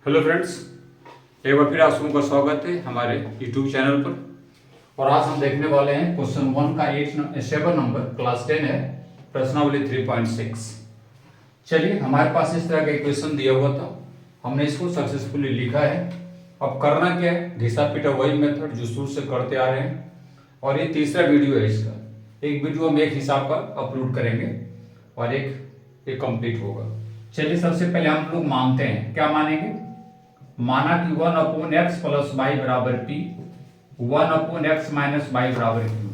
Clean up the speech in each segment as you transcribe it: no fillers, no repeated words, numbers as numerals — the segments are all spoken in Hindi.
हेलो फ्रेंड्स, एक बार फिर आप सबका स्वागत है हमारे यूट्यूब चैनल पर। और आज हम देखने वाले हैं क्वेश्चन 1 का 7 नंबर, क्लास 10 है, प्रश्नावली 3.6। चलिए, हमारे पास इस तरह का क्वेश्चन दिया हुआ था, हमने इसको सक्सेसफुली लिखा है। अब करना क्या है, घिसा पिटा वही मेथड जो शुरू से करते आ रहे हैं। और ये तीसरा वीडियो है इसका। एक वीडियो हम एक हिसाब का अपलोड करेंगे और एक कंप्लीट होगा। चलिए, सबसे पहले हम लोग मानते हैं, क्या मानेंगे, माना कि 1/x प्लस वाई बराबर पी, 1/x माइनस वाई बराबर क्यू।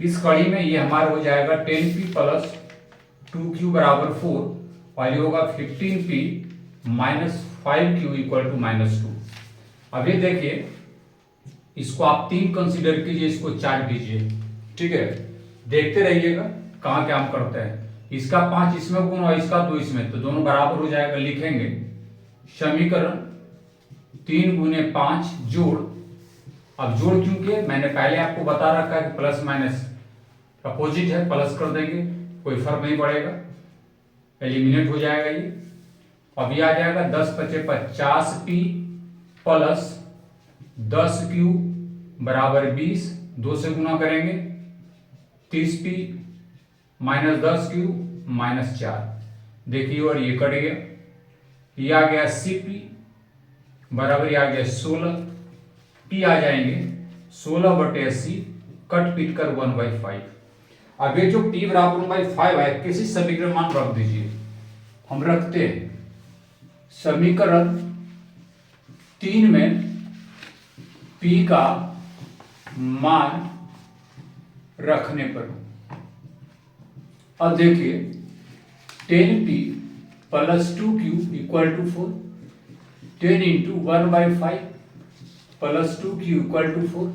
इस कड़ी में ये हमारा हो जाएगा 10p प्लस 2q बराबर 4 और ये होगा 15p minus 5q equal to -2। अब ये देखिए, इसको आप 3 कंसीडर कीजिए, इसको 4 कीजिए, ठीक है। देखते रहिएगा कहाँ क्या हम करते हैं। इसका 5 इसमें गुण और इसका 2 इसमें, तो दोनों बराबर हो जाएगा। लिखेंगे समीकरण 3 गुने 5 जोड़। अब जोड़ क्यों किए, मैंने पहले आपको बता रखा है कि प्लस माइनस अपोजिट है, प्लस कर देंगे, कोई फर्क नहीं पड़ेगा, एलिमिनेट हो जाएगा ये। अब ये आ जाएगा 10 × 5 = 50p प्लस 10q बराबर 20, 2 से गुना करेंगे 30p माइनस 10q माइनस 4। देखिए, और ये कट गया, ये आ गया cp बराबर, ये आ गया 16, p आ जाएंगे 16/80, कट पीट कर 1/5। अब ये जो p बराबर 1/5 है, किसी समीकरण मान रख दीजिए। हम रखते हैं समीकरण 3 में p का मान रखने पर, अब देखिए 10p plus 2q equal to 4, 10 × 1/5 plus 2q equal to 4,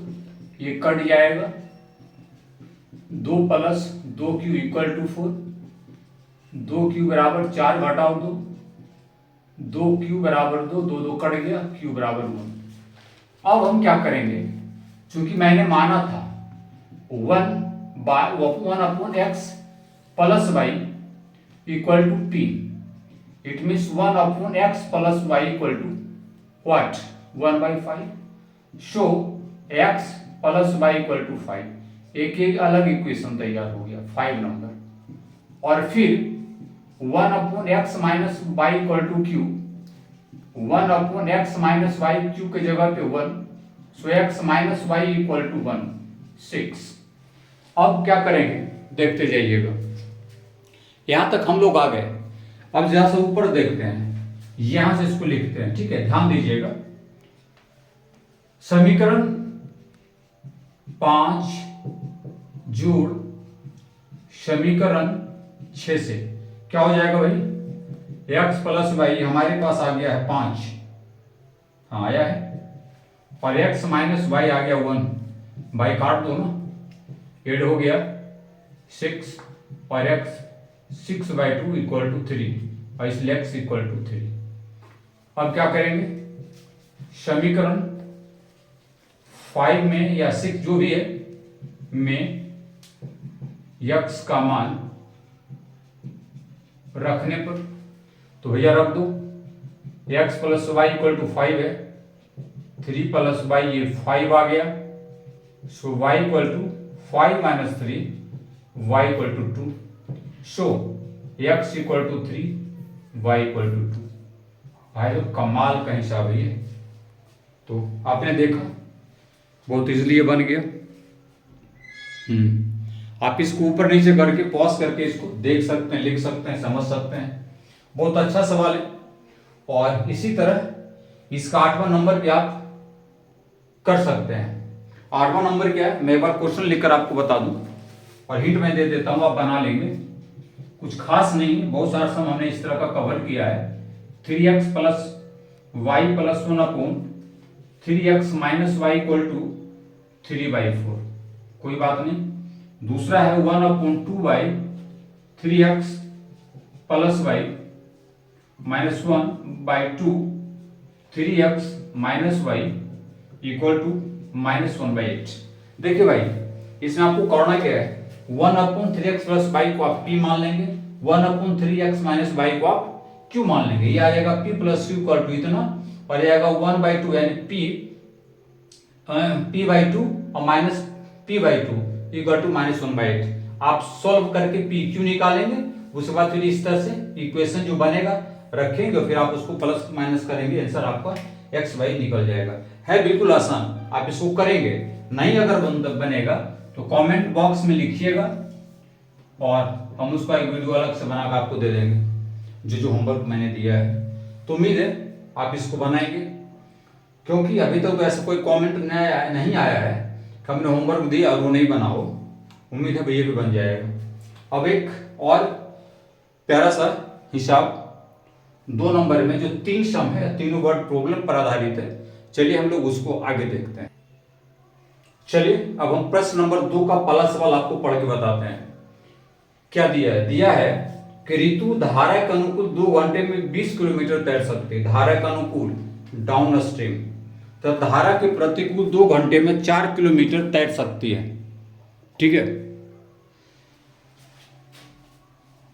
ये कट जाएगा, 2 plus 2q equal to 4, 2q बराबर 4 घटाओ 2, 2q बराबर 2, 2 2 कट गया, q बराबर 1। अब हम क्या करेंगे, चूंकि मैंने माना था 1/x plus Y equal to p, it means 1/x plus Y equal to what, 1/5। So x plus Y equal to 5। एक अलग इक्वेशन तैयार हो गया, 5 नंबर। और फिर 1/x minus Y equal to Q, 1/x minus Y Q के जगह पे 1, so x minus Y equal to 1, 6। अब क्या करेंगे, देखते जाइएगा, यहां तक हम लोग आ गए। अब जरा से ऊपर देखते हैं, यहां से इसको लिखते हैं, ठीक है, ध्यान दीजिएगा। समीकरण 5 जोड़ समीकरण 6 से क्या हो जाएगा भाई, x प्लस वाई हमारे पास आ गया है 5, हाँ आया है, और x माइनस वाई आ गया 1, बाई काट दो ना, एड हो गया 6, और x 6/2 इक्वल टू 3, और इसलिए x इक्वल टू 3। अब क्या करेंगे, समीकरण 5 में या 6 जो भी है में x का मान रखने पर, तो भैया रख दो, x plus Y equal to 5 है, 3 प्लस वाई ये 5 आ गया, so y equal to 5 minus 3, y equal to 2, so x equal to 3, y equal to 2। भाई तो कमाल का हिसाब है ये, तो आपने देखा बहुत इजीली ये बन गया। आप इसको ऊपर नीचे करके पॉज करके इसको देख सकते हैं, लिख सकते हैं, समझ सकते हैं। बहुत अच्छा सवाल है। और इसी तरह इसका 8वां नंबर भी आप कर सकते हैं। 8वां नंबर क्या है, मैं एक बार क्वेश्चन लिखकर आपको बता दूं और हिंट मैं दे देता हूं, आप बना लेंगे। कुछ खास नहीं है, बहुत सारा सम हमने इस तरह का कवर किया है। 3x plus Y plus 1/3x minus Y equal to 3/4, कोई बात नहीं। दूसरा है 1/2y 3x plus Y minus 1/2 3x minus Y equal to -1/8। देखिए भाई, इसमें आपको करना क्या है, 1/3x प्लस वाई को आप p मान लेंगे, 1/3x माइनस वाई को आप क्यू मान लेंगे। ये आ जाएगा P plus Q equal to इतना, और ये आएगा 1/2 यानी P/2 और माइनस P/2 इक्वल टू -1/8। आप सॉल्व करके P क्यू निकालेंगे, उसके बाद फिर इस तरह से इक्वेशन जो बनेगा रखेंगे, फिर आप उसको प्लस माइनस करेंगे, आंसर आपका x/y निकल जाएगा। है बिल्कुल आसान, आप इसको करेंगे। नहीं अगर बनेगा तो कमेंट बॉक्स में लिखिएगा, और हम उसका एक वीडियो अलग से बनाकर आपको दे देंगे जो होमवर्क मैंने दिया है। तो उम्मीद है आप इसको बनाएंगे, क्योंकि अभी तक तो ऐसा कोई कमेंट नहीं आया है कि हमने होमवर्क दिया और वो नहीं बना हो। उम्मीद है भैया भी बन जाएगा। अब एक और प्यारा सा हिसाब 2 नंबर में, जो 3 सम है, तीनों वर्ड प्रॉब्लम पर आधारित है। चलिए हम लोग उसको आगे देखते हैं। चलिए अब हम प्रश्न नंबर 2 का पहला सवाल आपको पढ़ के बताते हैं। क्या दिया है? दिया है कि ऋतु धारा के अनुकूल 2 घंटे में 20 किलोमीटर तैर सकती है। धारा के अनुकूल डाउन स्ट्रीम, तो धारा के प्रतिकूल 2 घंटे में 4 किलोमीटर तैर सकती है। ठीक है,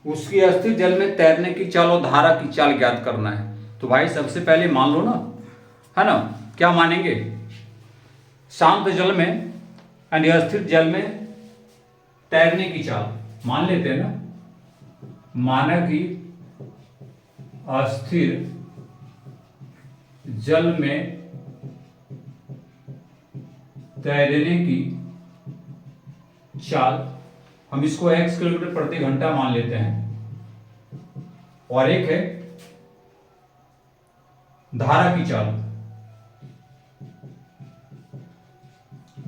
उसकी अस्थिर जल में तैरने की चाल और धारा की चाल ज्ञात करना है। तो भाई सबसे पहले मान लो ना, है ना, क्या मानेंगे? शांत जल में यानी अस्थिर जल में तैरने की चाल मान लेते हैं ना। माना कि अस्थिर जल में तैरने की चाल, हम इसको x किलोमीटर प्रति घंटा मान लेते हैं। और एक है धारा की चाल,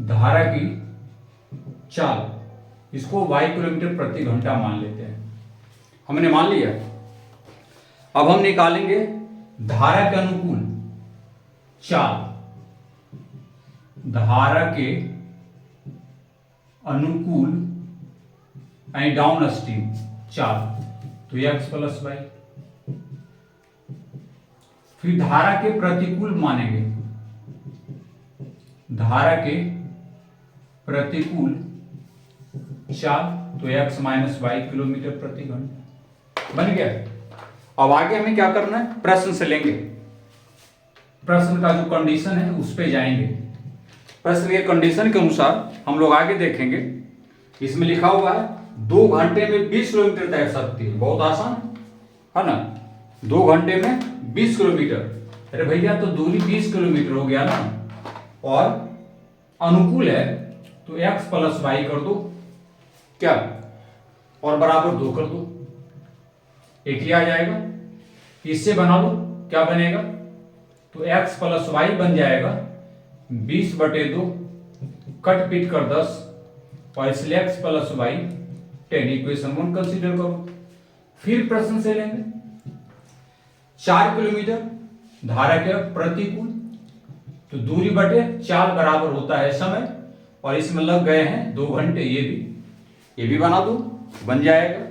धारा की चाल, इसको y किलोमीटर प्रति घंटा मान लेते हैं। हमने मान लिया। अब हम निकालेंगे धारा के अनुकूल चाल, धारा के अनुकूल यानी डाउन स्ट्रीम चाल, तो x प्लस वाई। फिर धारा के प्रतिकूल मानेंगे, धारा के प्रतिकूल चाल, तो x माइनस वाई किलोमीटर प्रति घंटा बन गया। अब आगे हमें क्या करना है? प्रश्न से लेंगे, प्रश्न का जो कंडीशन है उस पे जाएंगे। प्रश्न के कंडीशन के अनुसार हम लोग आगे देखेंगे। इसमें लिखा हुआ है 2 घंटे में 20 किलोमीटर तैर सकती है। बहुत आसान है ना, 2 घंटे में 20 किलोमीटर। अरे भैया तो दूरी 20 किलोमीटर हो गया ना, और अनुकूल है तो x प्लस वाई कर दो, क्या, और बराबर 2 कर दो, एक ही आ जाएगा। इससे बना लो, क्या बनेगा? तो x प्लस वाई बन जाएगा 20/2, कट पीट कर 10, और इसलिए x plus Y 10, equation 1 consider करो। फिर प्रश्न से लेंगे 4 किलोमीटर धारा के प्रतिकूल, तो दूरी बटे चाल बराबर होता है समय, और इसमें लग गए हैं 2 घंटे। ये भी बना दो, बन जाएगा।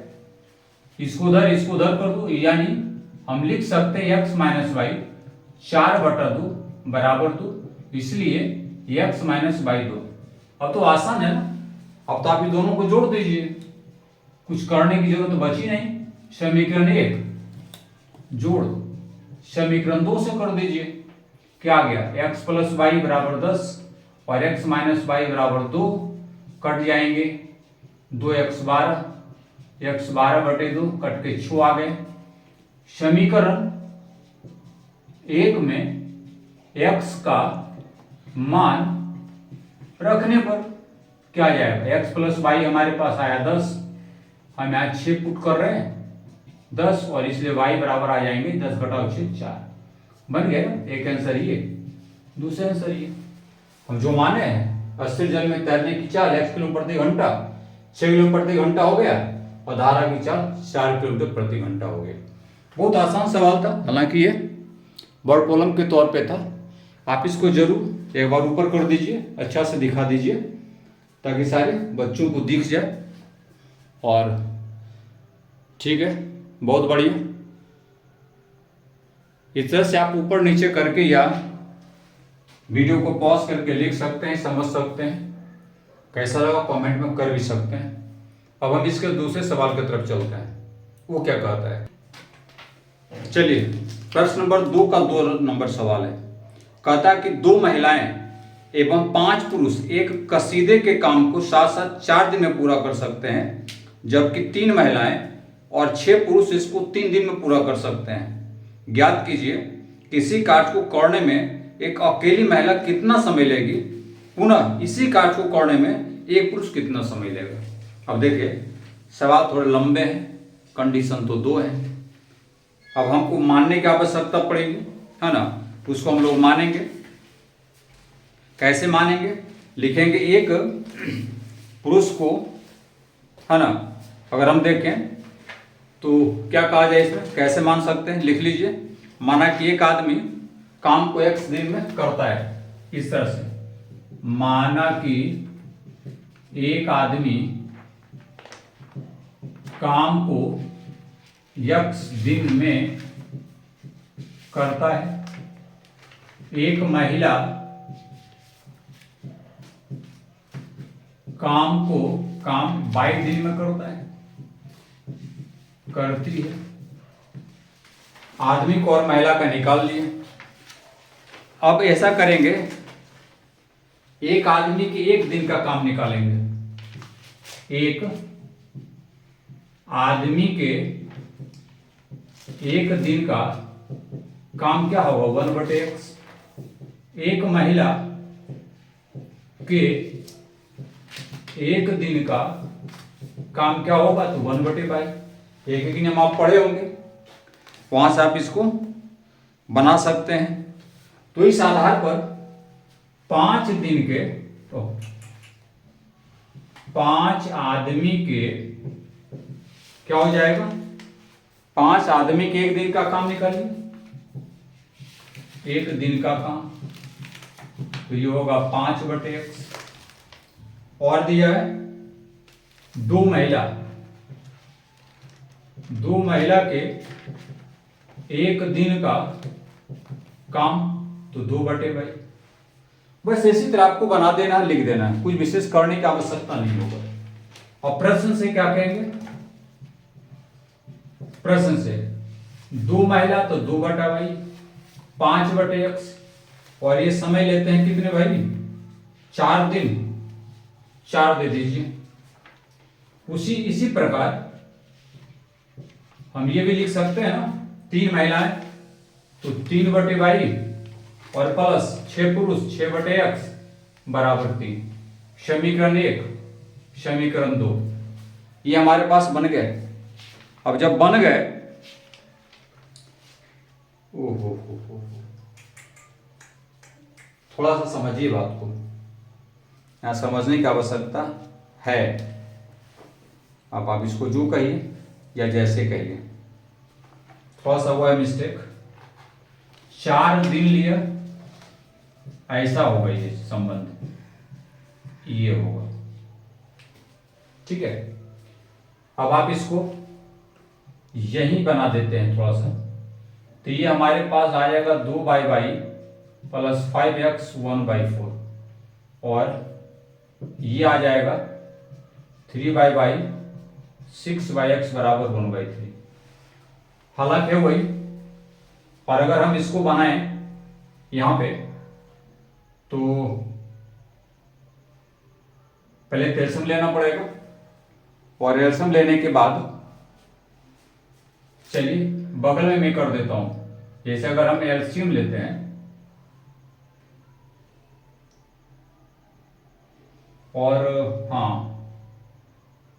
इसको उधर कर दो, यानी हम लिख सकते हैं x माइनस वाई 4/2 बराबर 2, इसलिए x माइनस वाई 2। अब तो आसान है ना, अब तो आप ये दोनों को जोड़ दीजिए, कुछ करने की जरूरत बची नहीं। समीकरण 1 जोड़ समीकरण 2 से कर दीजिए। क्या आ गया? x प्लस वाई बराबर 10 और x माइनस वाई बराबर 2, कट जाएंगे 2x 12, x 12/2 कट के 6 आ गए। समीकरण 1 में x का मान रखने पर क्या आ जाएगा? x प्लस वाई हमारे पास आया 10, हम यहाँ 6 पुट कर रहे हैं 10, और इसलिए y बराबर आ जाएंगे 10/6 4। बन गया ना, एक आंसर ये, दूसरा आंसर ये। हम जो माने हैं अस्थिर जल में तैरने की चाल x किलोमीटर प्रति घंटा 6 किलोमीटर प्रति घंटा हो गया, और धारा की चाल 4 किलोमीटर प्रति घंटा हो गया। बहुत आसान सवाल था, हालांकि ये वर्ड प्रॉब्लम के तौर पे था। आप इसको जरूर एक बार ऊपर कर दीजिए, अच्छा से दिखा दीजिए, ताकि सारे बच्चों को दिख जाए। और ठीक है, बहुत बढ़िया। इस तरह से आप ऊपर नीचे करके या वीडियो को पॉज करके लिख सकते हैं, समझ सकते हैं। कैसा लगा कमेंट में कर भी सकते हैं। अब हम इसके दूसरे सवाल की तरफ चलते हैं। वो क्या कहता है? चलिए प्रश्न नंबर 2 का 2 नंबर सवाल है। कहता है कि 2 महिलाएं एवं 5 पुरुष एक कसीदे के काम को साथ साथ 4 दिन में पूरा कर सकते हैं, जबकि 3 महिलाएं और 6 पुरुष इसको 3 दिन में पूरा कर सकते हैं। ज्ञात कीजिए किसी कार्य को करने में एक अकेली महिला कितना समय लेगी, पुनः इसी कार्य को करने में एक पुरुष कितना समय लेगा। अब देखिए सवाल थोड़े लंबे हैं, कंडीशन तो 2 है। अब हमको मानने की आवश्यकता पड़ेगी, है ना। उसको हम लोग मानेंगे। कैसे मानेंगे? लिखेंगे एक पुरुष को, है ना। अगर हम देखें तो क्या कहा जाए इसमें, कैसे मान सकते हैं, लिख लीजिए। माना कि एक आदमी काम को x दिन में करता है, इस तरह से। माना कि एक आदमी काम को x दिन में करता है, एक महिला काम 22 दिन में करती है। आदमी को और महिला का निकाल लिए। अब ऐसा करेंगे, एक आदमी के एक दिन का काम निकालेंगे। एक आदमी के एक दिन का काम क्या होगा, 1/x। एक महिला के एक दिन का काम क्या होगा, तो 1/22। एक नियम आप पढ़े होंगे, वहां से आप इसको बना सकते हैं। तो इस आधार पर 5 दिन के, तो 5 आदमी के क्या हो जाएगा, 5 आदमी के एक दिन का काम निकालिए। एक दिन का काम तो ये होगा 5/x। और दिया है 2 महिला के एक दिन का काम तो 2/22। बस इसी तरह आपको बना देना है, लिख देना है, कुछ विशेष करने की आवश्यकता नहीं होगा। और प्रश्न से क्या कहेंगे, प्रश्न से 2 महिला तो 2/22, 5/x। और ये समय लेते हैं कितने भाई, 4 दिन, 4 दे दीजिए। इसी प्रकार हम ये भी लिख सकते हैं ना, 3 महिलाएं तो 3/22 और प्लस 6 पुरुष 6/x बराबर 3। समीकरण 1, समीकरण 2 ये हमारे पास बन गए। अब जब बन गए, ओहो थोड़ा सा समझिए बात को, यहां समझने की आवश्यकता है। अब आप इसको जो कहिए या जैसे कहिए, थोड़ा सा हुआ है मिस्टेक। 4 दिन लिया, ऐसा होगा ये संबंध, ये होगा, ठीक है। अब आप इसको यही बना देते हैं थोड़ा सा, तो ये हमारे पास आ जाएगा 2/22 प्लस 5x 1/4 और ये आ जाएगा 3/22 6/x बराबर 1/3। हालांकि वही, और अगर हम इसको बनाएं यहां पे तो पहले एलसीएम लेना पड़ेगा, और एलसीएम लेने के बाद चलिए बगल में मैं कर देता हूं। जैसे अगर हम एलसीएम लेते हैं और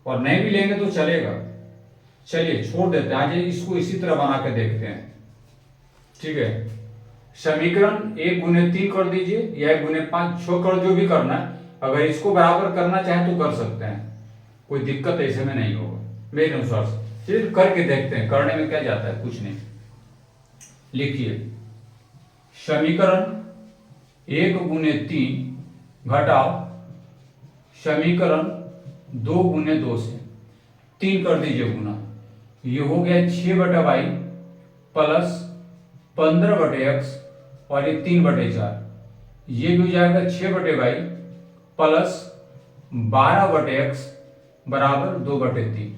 और नहीं भी लेंगे तो चलेगा, चलिए छोड़ देते हैं। आज इसको इसी तरह बना के देखते हैं, ठीक है। समीकरण 1/3 कर दीजिए या 1/5 छोड़कर जो भी करना है, अगर इसको बराबर करना चाहे तो कर सकते हैं, कोई दिक्कत ऐसे में नहीं होगा मेरे अनुसार से। चलिए करके देखते हैं, करने में क्या जाता है, कुछ नहीं। लिखिए समीकरण 1/3 घटाओ समीकरण 2/2 से 3 कर दीजिए गुना, ये हो गया 6/22 प्लस 15/x और ये 3/4, ये भी हो जाएगा 6/22 प्लस 12/x बराबर 2/3।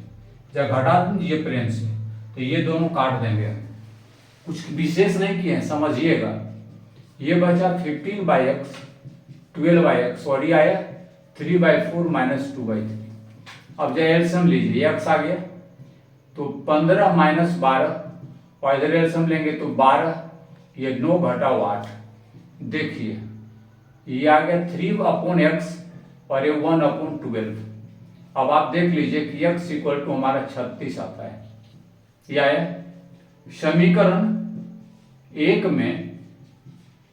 जब घटा दीजिए प्लेन से तो ये दोनों काट देंगे, कुछ विशेष नहीं किए हैं, समझिएगा। ये बचा 15/x 12/x और ये आया 3/4 - 2/3। अब जो एलसीएम लीजिए, x आ गया तो 15 - 12 और इधर एलसीएम लेंगे तो 12, ये 9 घटा 8। देखिए ये आ गया 3/x और ये 1/12। अब आप देख लीजिए कि x इक्वल टू हमारा 36 आता है। यह आया समीकरण 1 में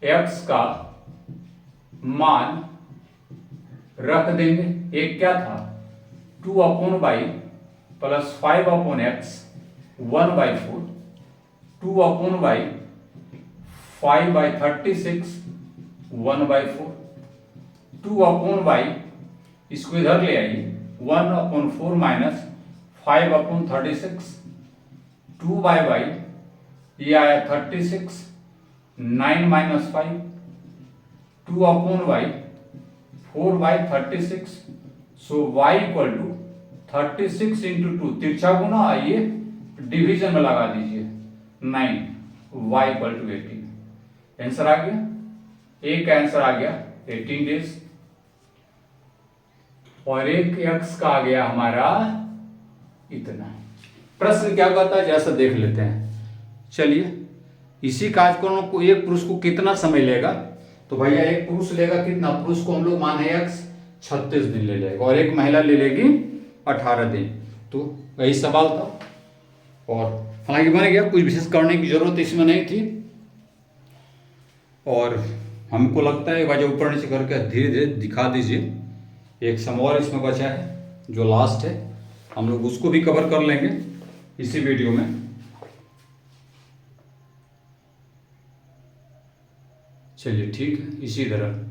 x का मान रख देंगे। एक क्या था 2/y plus 5/x 1/4, 2/y 5/36 1/4, 2/y इसको इधर ले आइए 1/4 माइनस 5/36 2/y ये आया 36 9 - 5 2/y 4/36 so y equal to 36 into 2 तिरछा गुना आइए डिवीजन में लगा दीजिए 9 y इक्वल टू 18। आंसर आ गया, एक आंसर आ गया 18 डेज और एक x का आ गया हमारा इतना। प्रश्न क्या कहता है जैसा देख लेते हैं। चलिए इसी कार्यक्रम को एक पुरुष को कितना समय लेगा, तो भैया एक पुरुष लेगा कितना, पुरुष को हम लोग माने x 36 दिन ले लेगा और एक महिला ले लेगी 18 दिन। तो यही सवाल था और हालांकि बन गया, कुछ विशेष करने की जरूरत इसमें नहीं थी। और हमको लगता है वजह ऊपर नीचे करके धीरे धीरे दिखा दीजिए। एक सम और इसमें बचा है जो लास्ट है, हम लोग उसको भी कवर कर लेंगे इसी वीडियो में। चलिए ठीक है, इसी तरह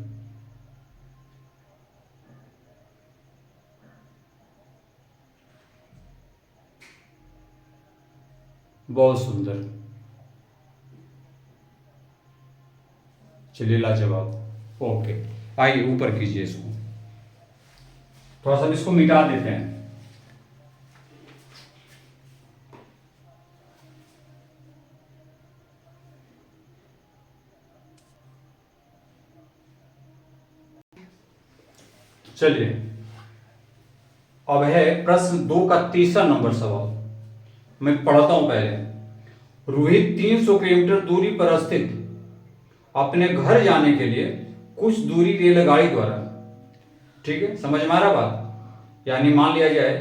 बहुत सुंदर। चलिए लाजवाब। ओके आइए ऊपर कीजिए इसको, थोड़ा सा इसको मिटा देते हैं। चलिए अब है प्रश्न 2 का तीसरा नंबर सवाल। मैं पढ़ता हूं पहले। रोहित 300 किलोमीटर दूरी पर स्थित अपने घर जाने के लिए कुछ दूरी रेलगाड़ी द्वारा, ठीक है समझ में आ रहा बात, यानी मान लिया जाए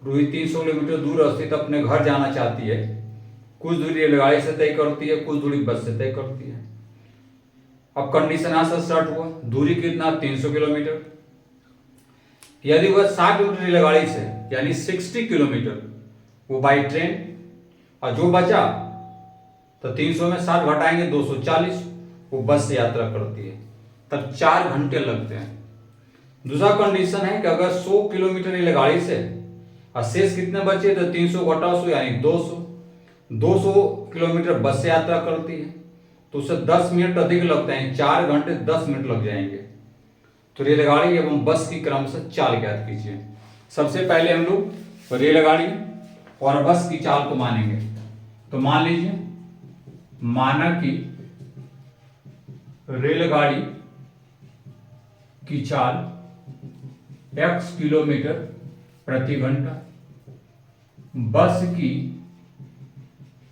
रोहित 300 किलोमीटर दूर स्थित अपने घर जाना चाहती है, कुछ दूरी रेलगाड़ी से तय करती है, कुछ दूरी बस से तय करती है। अब कंडीशन यहां से स्टार्ट हुआ, दूरी कितना 300 किलोमीटर। यदि वह 60 किलोमीटर रेलगाड़ी से यानी 60 किलोमीटर वो बाई ट्रेन, और जो बचा तो 300 में 60 घटाएंगे 240 वो बस से यात्रा करती है, तब 4 घंटे लगते हैं। दूसरा कंडीशन है कि अगर 100 किलोमीटर रेलगाड़ी से और शेष कितने बचे तो 300 घटाओ 100 यानी 200 किलोमीटर बस से यात्रा करती है तो उससे 10 मिनट अधिक लगते हैं, 4 घंटे 10 मिनट लग जाएंगे। तो रेलगाड़ी एवं बस की क्रम से चाल ज्ञात कीजिए। सबसे पहले हम लोग रेलगाड़ी और बस की चाल को मानेंगे। तो मान लीजिए माना कि रेलगाड़ी की चाल x किलोमीटर प्रति घंटा, बस की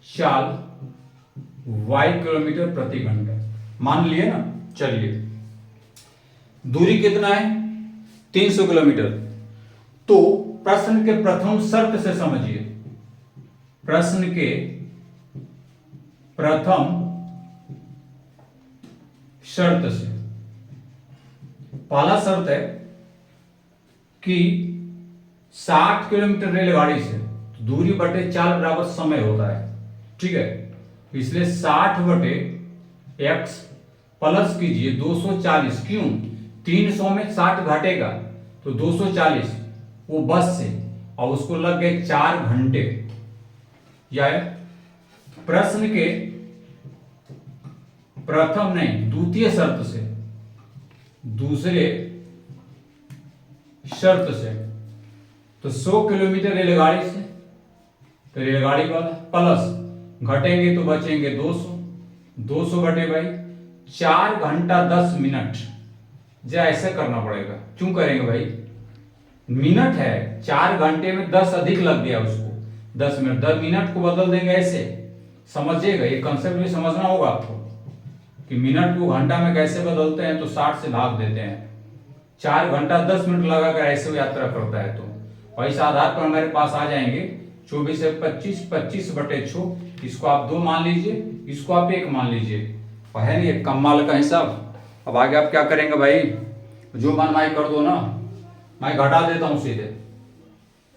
चाल y किलोमीटर प्रति घंटा मान लिए ना। चलिए दूरी कितना है 300 किलोमीटर। तो प्रश्न के प्रथम शर्त से समझिए, प्रश्न के प्रथम शर्त से पहला शर्त है कि 60 किलोमीटर रेलगाड़ी से दूरी बटे चाल बराबर समय होता है, ठीक है। इसलिए 60 बटे x प्लस कीजिए 240, क्यों 300 में 60 घटेगा तो 240 वो बस से, और उसको लग गए 4 घंटे। या प्रश्न के प्रथम नहीं द्वितीय शर्त से, दूसरे शर्त से तो 100 किलोमीटर रेलगाड़ी से तो रेलगाड़ी वाला प्लस घटेंगे तो बचेंगे 200, 200 बटे भाई 4 घंटा 10 मिनट। जो ऐसे करना पड़ेगा, क्यों करेंगे भाई, मिनट है, 4 घंटे में 10 अधिक लग गया उसको, 10 मिनट, 10 मिनट को बदल देंगे ऐसे। समझिएगा, ये कंसेप्ट भी समझना होगा आपको कि मिनट को घंटा में कैसे बदलते हैं। तो 60 से भाग देते हैं, 4 घंटा 10 मिनट लगाकर ऐसे यात्रा करता है। तो इस आधार पर हमारे पास आ जाएंगे 24 से 25, 25 बटे 6, इसको आप 2 मान लीजिए, इसको आप 1 मान लीजिए। और है नहीं कमाल का हिसाब। अब आगे आप क्या करेंगे भाई, जो मन माई कर दो ना, मैं घटा देता हूं सीधे,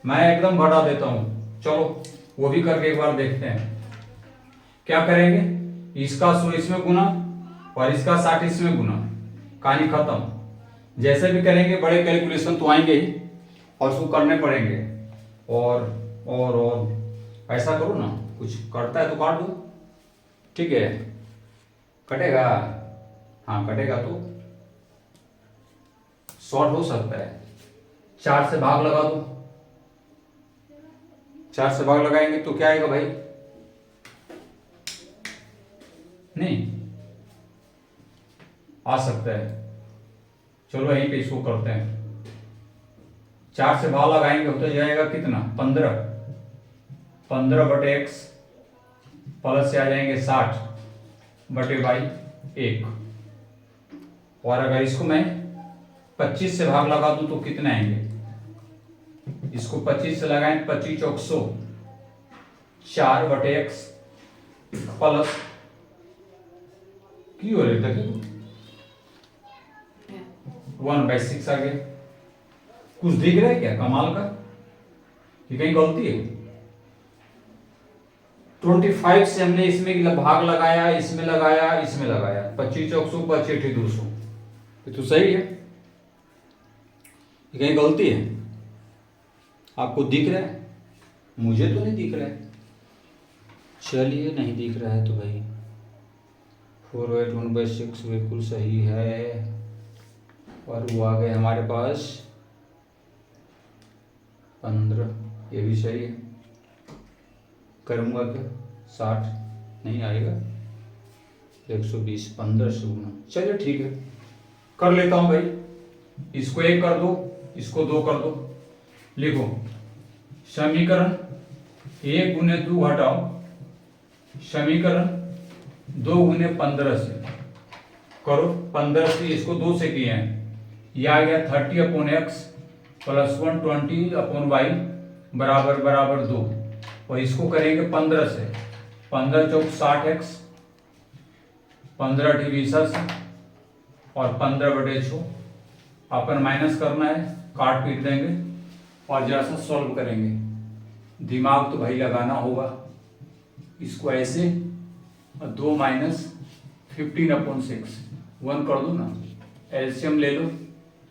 मैं एकदम घटा देता हूं। चलो वो भी करके एक बार देखते हैं। क्या करेंगे, इसका 100 इसमें गुना और इसका 60 इसमें गुना, कहानी खत्म। जैसे भी करेंगे बड़े कैलकुलेशन तो आएंगे ही और उसको करने पड़ेंगे। और ऐसा करो ना, कुछ कटता है तो काट दो, ठीक है, कटेगा, हाँ कटेगा तो शॉर्ट हो सकता है। 4 से भाग लगा दो, 4 से भाग लगाएंगे तो क्या आएगा भाई, नहीं आ सकता है। चलो यहीं पे इसको करते हैं, 4 से भाग लगाएंगे तो जाएगा कितना, 15, 15 बटे x प्लस से आ जाएंगे 60 बटे बाई 1। और अगर इसको मैं 25 से भाग लगा दूं तो कितने आएंगे, इसको 25 से लगाएं, 25 चौक 100, 4 बटे x प्लस की हो रही देखिए 1/6 आ गया। कुछ दिख रहा है क्या कमाल का, कि कहीं गलती है। 25 से हमने इसमें भाग लगाया, इसमें लगाया, इसमें लगाया, 25 चौक 100, 25 200, ये तो सही है। कहीं गलती है, आपको दिख रहा है, मुझे तो नहीं दिख रहा है। चलिए नहीं दिख रहा है तो भाई 4/1/6 बिल्कुल सही है। और वो आ गए हमारे पास 15, ये भी सही है। करूँगा क्या, 60 नहीं आएगा, 120, 15 से गुना, चलिए ठीक है कर लेता हूँ भाई। इसको 1 कर दो, इसको 2 कर दो। लिखो समीकरण 1 गुने 2 घटाओ समीकरण 2 गुने 15 से करो। 15 से इसको 2 से किए हैं, यह आ गया 30/x प्लस 120/y बराबर बराबर 2। और इसको करेंगे 15 से, 15 चौक 60x, 15 × 20 और 15 बटे 6 अपन माइनस करना है, काट पीट देंगे और जरा सा सॉल्व करेंगे। दिमाग तो भाई लगाना होगा। इसको ऐसे 2 माइनस 15/6 1 कर दो ना, एलसीएम ले लो,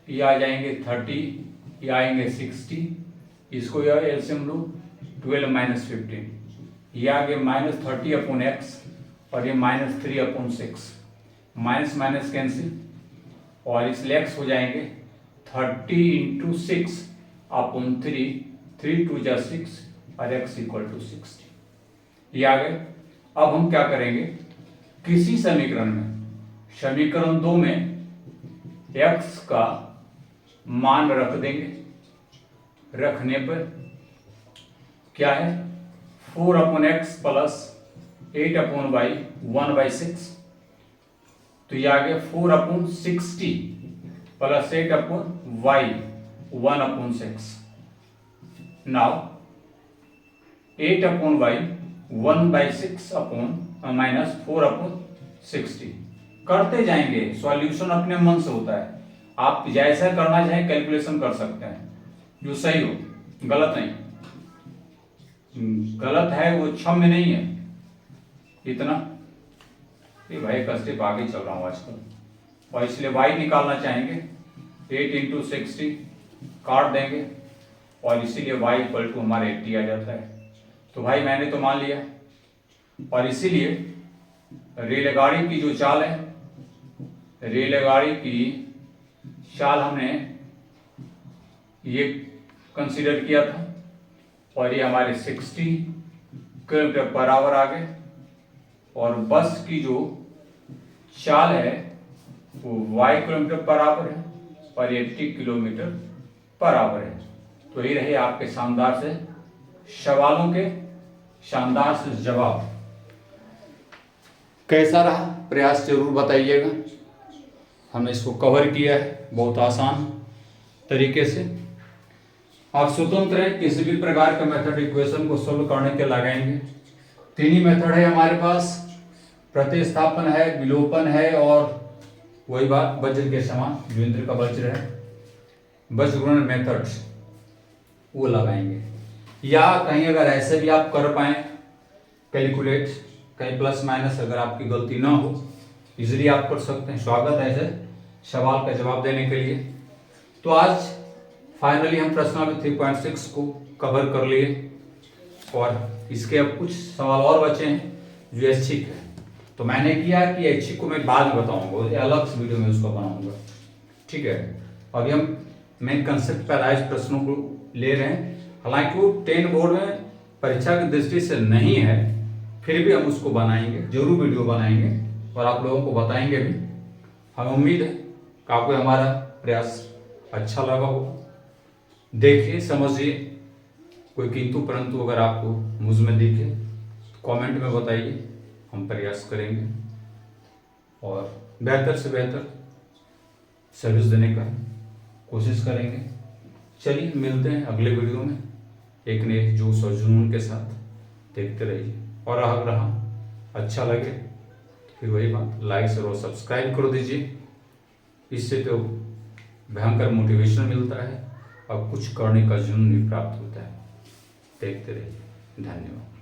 ये आ जाएंगे 30, ये आएंगे 60, इसको यह एलसीएम लो 12 माइनस 15, ये आ गए -30/x और ये -3/6, माइनस माइनस कैंसिल और इसलिए x हो जाएंगे 30 × 6/3, 3 2 जा 6 और x = 60, ये आ गए। अब हम क्या करेंगे, किसी समीकरण में, समीकरण 2 में x का मान रख देंगे, रखने पर क्या है 4/x प्लस 8/y 1/6, तो ये आ गया 4/60 plus 8/y 1/6। Now 8/y 1/6 minus 4/60 करते जाएंगे। सॉल्यूशन अपने मन से होता है, आप जैसा करना चाहे कैलकुलेशन कर सकते हैं, जो सही हो, गलत नहीं। गलत है वो क्षम्य नहीं है। इतना ये भाई एक स्टेप आगे चल रहा हूँ आजकल, और इसलिए y निकालना चाहेंगे, 8 × 60 काट देंगे और इसीलिए y = हमारे 80 आ जाता है। तो भाई मैंने तो मान लिया, और इसीलिए रेलगाड़ी की जो चाल है, रेलगाड़ी की चाल हमने ये कंसीडर किया था, और ये हमारे 60 km/h आ गए। और बस की जो चाल है वो y किलोमीटर पर आवर है और 80 किलोमीटर पर आवर है। तो ये रहे आपके शानदार से सवालों के शानदार से जवाब। कैसा रहा प्रयास जरूर बताइएगा। हमने इसको कवर किया है बहुत आसान तरीके से। आप स्वतंत्र हैं, किसी भी प्रकार का मेथड इक्वेशन को सोल्व करने के लगाएंगे। तीन ही मेथड है हमारे पास, प्रतिस्थापन है, विलोपन है और वही बात वज्र के समान जो इंद्र का वज्र है, वज्र गुणन मेथड्स वो लगाएंगे। या कहीं अगर ऐसे भी आप कर पाए कैलकुलेट, कहीं प्लस माइनस अगर आपकी गलती ना हो, इजीली आप कर सकते हैं। स्वागत है ऐसे सवाल का जवाब देने के लिए। तो आज फाइनली हम प्रश्नावली 3.6 को कवर कर लिए और इसके अब कुछ सवाल और बचे हैं जो ऐच्छिक है। तो मैंने किया कि ऐच्छिक को मैं बाद में बताऊंगा, अलग से वीडियो में उसको बनाऊंगा, ठीक है। अभी हम मेन कंसेप्ट पर आए प्रश्नों को ले रहे हैं। हालांकि वो 10 बोर्ड में परीक्षा की दृष्टि से नहीं है, फिर भी हम उसको बनाएंगे, जरूर वीडियो बनाएंगे और आप लोगों को बताएंगे भी। हमें उम्मीद है कि आपको हमारा प्रयास अच्छा लगा हो। देखिए, समझिए, कोई किंतु परंतु अगर आपको मुझ में दिखे तो कमेंट में बताइए, हम प्रयास करेंगे और बेहतर से बेहतर सर्विस देने का कोशिश करेंगे। चलिए मिलते हैं अगले वीडियो में एक नए जोश और जुनून के साथ। देखते रहिए और अगर अच्छा लगे तो फिर वही बात, लाइक और सब्सक्राइब कर दीजिए। इससे तो भयंकर मोटिवेशन मिलता है और कुछ करने का जुनून भी प्राप्त होता है। देखते रहिए। धन्यवाद।